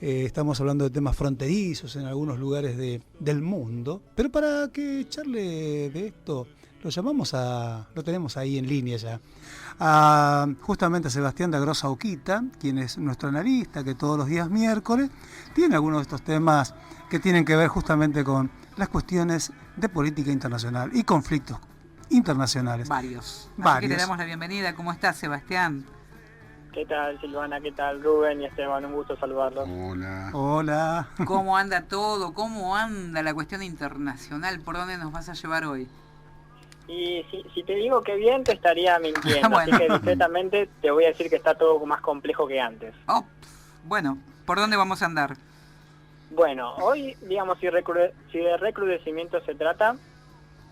estamos hablando de temas fronterizos en algunos lugares del mundo, pero para que charle de esto, lo tenemos ahí en línea ya, justamente a Sebastián da Grossa Uquita, quien es nuestro analista, que todos los días miércoles tiene algunos de estos temas que tienen que ver justamente con las cuestiones de política internacional y conflictos internacionales. Varios. Así que le damos la bienvenida. ¿Cómo estás, Sebastián? ¿Qué tal, Silvana? ¿Qué tal, Rubén y Esteban? Un gusto saludarlos. Hola. Hola. ¿Cómo anda todo? ¿Cómo anda la cuestión internacional? ¿Por dónde nos vas a llevar hoy? Y si te digo que bien, te estaría mintiendo. Bueno. Así que discretamente te voy a decir que está todo más complejo que antes. Oh, bueno, ¿por dónde vamos a andar? Bueno, hoy, digamos, si de recrudecimiento se trata,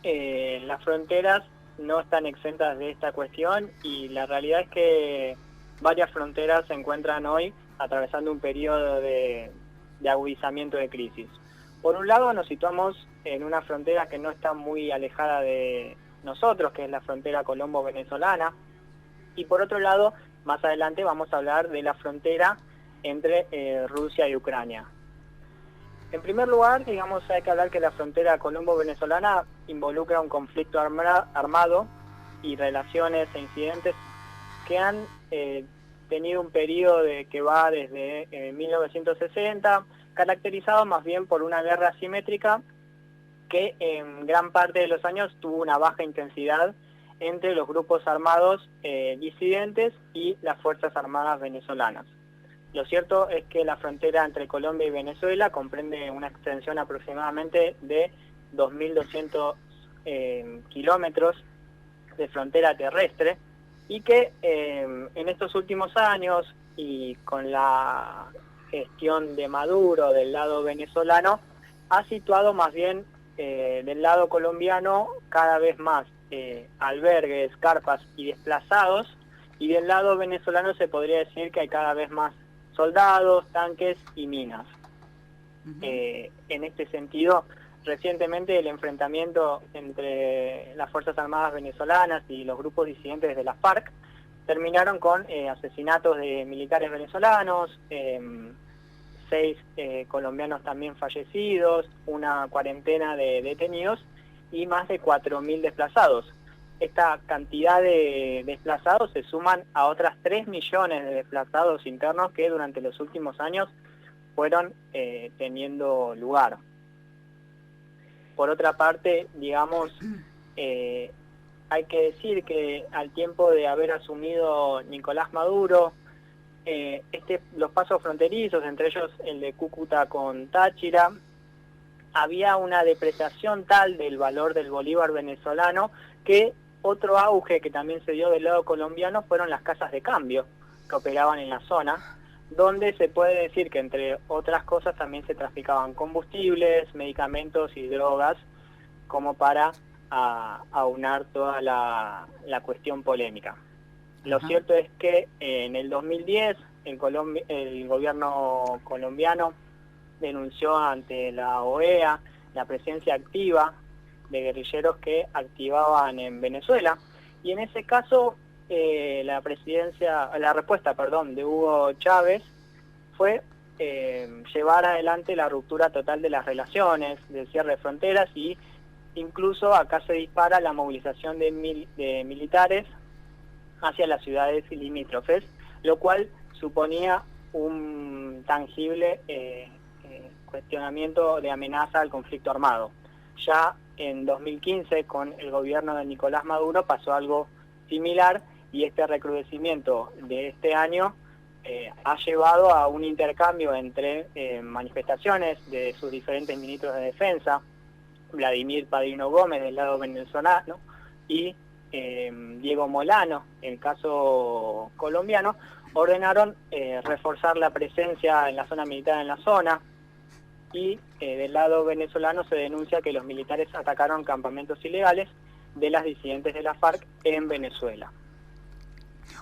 las fronteras no están exentas de esta cuestión y la realidad es que varias fronteras se encuentran hoy atravesando un periodo de agudizamiento de crisis. Por un lado nos situamos en una frontera que no está muy alejada de nosotros, que es la frontera colombo-venezolana, y por otro lado, más adelante vamos a hablar de la frontera entre Rusia y Ucrania. En primer lugar, digamos, hay que hablar que la frontera colombo-venezolana involucra un conflicto armado y relaciones e incidentes que han tenido un periodo que va desde 1960, caracterizado más bien por una guerra asimétrica que en gran parte de los años tuvo una baja intensidad entre los grupos armados disidentes y las Fuerzas Armadas venezolanas. Lo cierto es que la frontera entre Colombia y Venezuela comprende una extensión aproximadamente de 2.200 kilómetros de frontera terrestre y que en estos últimos años y con la gestión de Maduro del lado venezolano ha situado más bien del lado colombiano cada vez más albergues, carpas y desplazados, y del lado venezolano se podría decir que hay cada vez más soldados, tanques y minas. En este sentido, recientemente el enfrentamiento entre las Fuerzas Armadas venezolanas y los grupos disidentes de la FARC terminaron con asesinatos de militares venezolanos, 6 colombianos también fallecidos, una cuarentena de detenidos y más de 4.000 desplazados. Esta cantidad de desplazados se suman a otras 3 millones de desplazados internos que durante los últimos años fueron teniendo lugar. Por otra parte, digamos, hay que decir que al tiempo de haber asumido Nicolás Maduro, los pasos fronterizos, entre ellos el de Cúcuta con Táchira, había una depreciación tal del valor del bolívar venezolano que otro auge que también se dio del lado colombiano fueron las casas de cambio que operaban en la zona, donde se puede decir que entre otras cosas también se traficaban combustibles, medicamentos y drogas, como para aunar toda la cuestión polémica. Lo cierto es que en el 2010 el gobierno colombiano denunció ante la OEA la presencia activa de guerrilleros que activaban en Venezuela, y en ese caso la respuesta de Hugo Chávez fue llevar adelante la ruptura total de las relaciones, del cierre de fronteras, y incluso acá se dispara la movilización de militares hacia las ciudades limítrofes, lo cual suponía un tangible cuestionamiento de amenaza al conflicto armado. Ya en 2015, con el gobierno de Nicolás Maduro, pasó algo similar, y este recrudecimiento de este año ha llevado a un intercambio entre manifestaciones de sus diferentes ministros de defensa, Vladimir Padrino Gómez del lado venezolano y Diego Molano, en el caso colombiano, ordenaron reforzar la presencia en la zona militar en la zona, y del lado venezolano se denuncia que los militares atacaron campamentos ilegales de las disidentes de la FARC en Venezuela.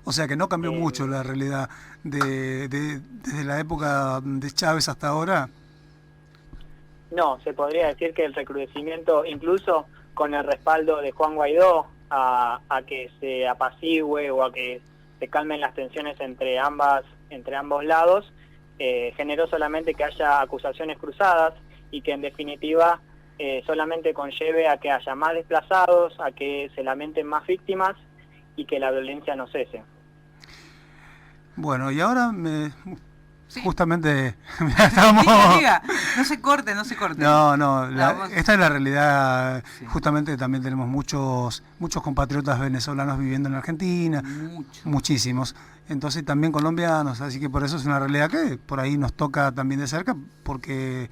O sea que no cambió mucho la realidad desde la época de Chávez hasta ahora. No, se podría decir que el recrudecimiento, incluso con el respaldo de Juan Guaidó a que se apacigüe o a que se calmen las tensiones entre ambos lados, generó solamente que haya acusaciones cruzadas y que en definitiva solamente conlleve a que haya más desplazados, a que se lamenten más víctimas y que la violencia no cese. Bueno, y ahora Sí. justamente estamos... Diga, no se corte, no se corte. No, Vamos. esta es la realidad. Sí. Justamente también tenemos muchos compatriotas venezolanos viviendo en Argentina, muchísimos. Entonces también colombianos, así que por eso es una realidad que por ahí nos toca también de cerca, porque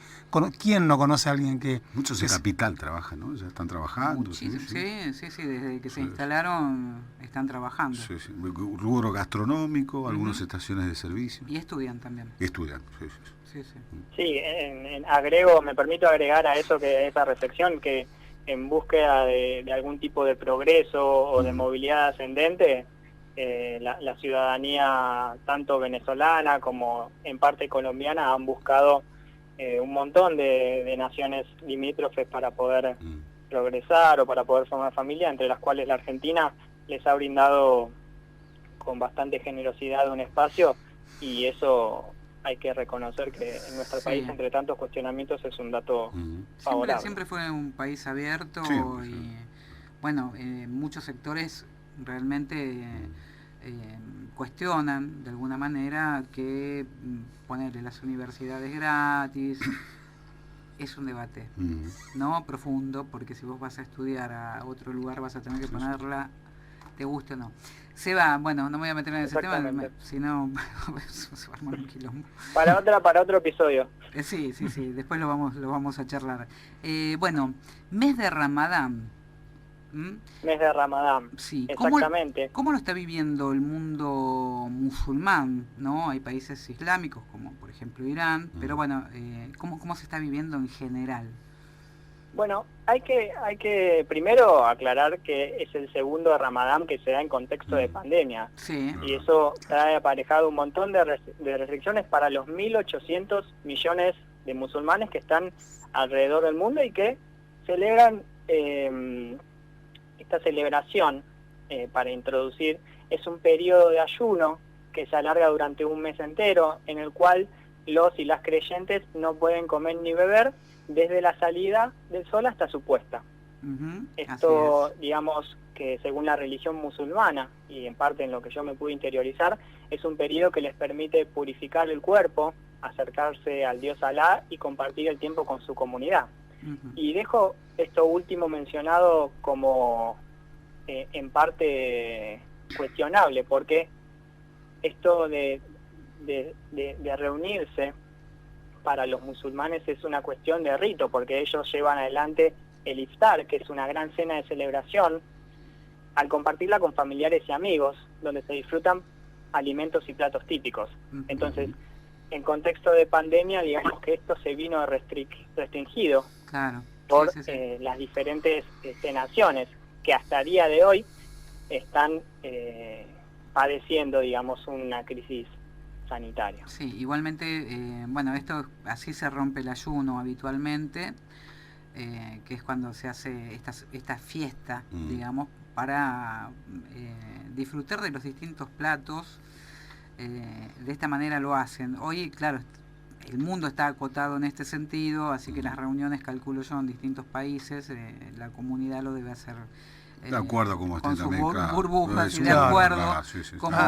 ¿quién no conoce a alguien que... Muchos en Capital trabajan, ¿no? Ya están trabajando. Sí, desde que se instalaron están trabajando. Sí. Rubro gastronómico, algunas estaciones de servicio. Y estudian también. Y estudian, sí. Sí, me permito agregar a eso, que esa reflexión, que en búsqueda de algún tipo de progreso o de movilidad ascendente, la ciudadanía tanto venezolana como en parte colombiana han buscado un montón de naciones limítrofes para poder progresar o para poder formar familia, entre las cuales la Argentina les ha brindado con bastante generosidad un espacio, y eso hay que reconocer que en nuestro país, entre tantos cuestionamientos, es un dato favorable. Siempre fue un país abierto y bueno, muchos sectores realmente cuestionan de alguna manera que ponerle las universidades gratis es un debate no profundo, porque si vos vas a estudiar a otro lugar vas a tener que ponerla, te guste o no. Seba, bueno, no me voy a meter en ese tema, si no se va a armar un quilombo. Para otro episodio. Sí, después lo vamos a charlar. Bueno, mes de Ramadán. Mes de Ramadán, sí. Exactamente. ¿Cómo lo está viviendo el mundo musulmán? ¿No? Hay países islámicos como por ejemplo Irán, pero bueno, ¿cómo se está viviendo en general? Bueno, hay que primero aclarar que es el segundo Ramadán que se da en contexto de pandemia. Sí. Y eso trae aparejado un montón de restricciones para los 1.800 millones de musulmanes que están alrededor del mundo y que celebran esta celebración para introducir. Es un periodo de ayuno que se alarga durante un mes entero, en el cual los y las creyentes no pueden comer ni beber desde la salida del sol hasta su puesta. Esto, digamos, que según la religión musulmana, y en parte en lo que yo me pude interiorizar, es un periodo que les permite purificar el cuerpo, acercarse al Dios Alá y compartir el tiempo con su comunidad. Y dejo esto último mencionado como en parte cuestionable, porque esto de reunirse para los musulmanes es una cuestión de rito, porque ellos llevan adelante el iftar, que es una gran cena de celebración, al compartirla con familiares y amigos, donde se disfrutan alimentos y platos típicos. Entonces, en contexto de pandemia, digamos que esto se vino restringido por las diferentes naciones que hasta el día de hoy están padeciendo, digamos, una crisis sanitaria. Sí, igualmente, bueno, esto así se rompe el ayuno habitualmente, que es cuando se hace esta fiesta, digamos, para disfrutar de los distintos platos. De esta manera lo hacen. Hoy, claro, el mundo está acotado en este sentido, así que las reuniones, calculo yo, en distintos países, la comunidad lo debe hacer de acuerdo como esté con sus también, burbujas y de acuerdo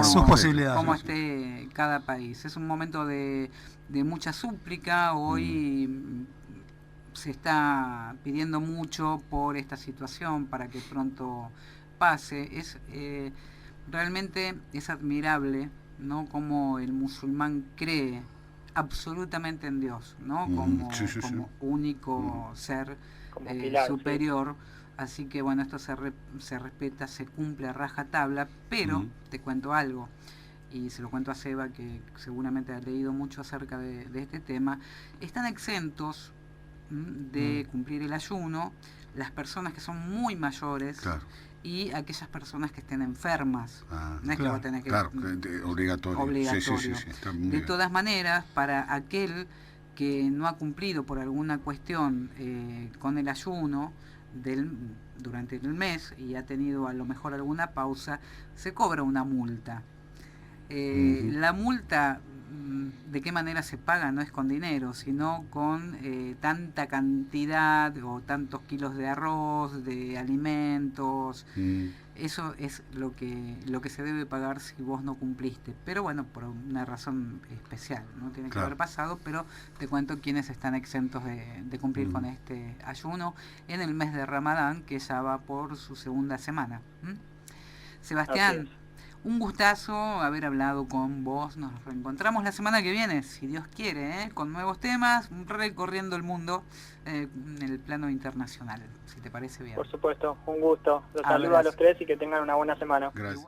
sus posibilidades, cómo esté cada país. Es un momento de mucha súplica. Hoy se está pidiendo mucho por esta situación para que pronto pase. Realmente es admirable, ¿no?, como el musulmán cree absolutamente en Dios, ¿no? Como único ser pilar, superior. Así que bueno, esto se respeta, se cumple a rajatabla, pero te cuento algo, y se lo cuento a Seba, que seguramente ha leído mucho acerca de este tema. Están exentos de cumplir el ayuno las personas que son muy mayores, y aquellas personas que estén enfermas. No es que vos tenés que... obligatorio. Sí, está muy bien. Todas maneras, para aquel que no ha cumplido por alguna cuestión con el ayuno durante el mes y ha tenido a lo mejor alguna pausa, se cobra una multa. La multa de qué manera se paga, no es con dinero, sino con tanta cantidad o tantos kilos de arroz, de alimentos. Eso es lo que se debe pagar si vos no cumpliste. Pero bueno, por una razón especial, no tiene que haber pasado, pero te cuento quiénes están exentos de cumplir con este ayuno en el mes de Ramadán, que ya va por su segunda semana. Sebastián, un gustazo haber hablado con vos. Nos reencontramos la semana que viene, si Dios quiere, con nuevos temas, recorriendo el mundo en el plano internacional, si te parece bien. Por supuesto, un gusto. Los saludo a los tres y que tengan una buena semana. Gracias.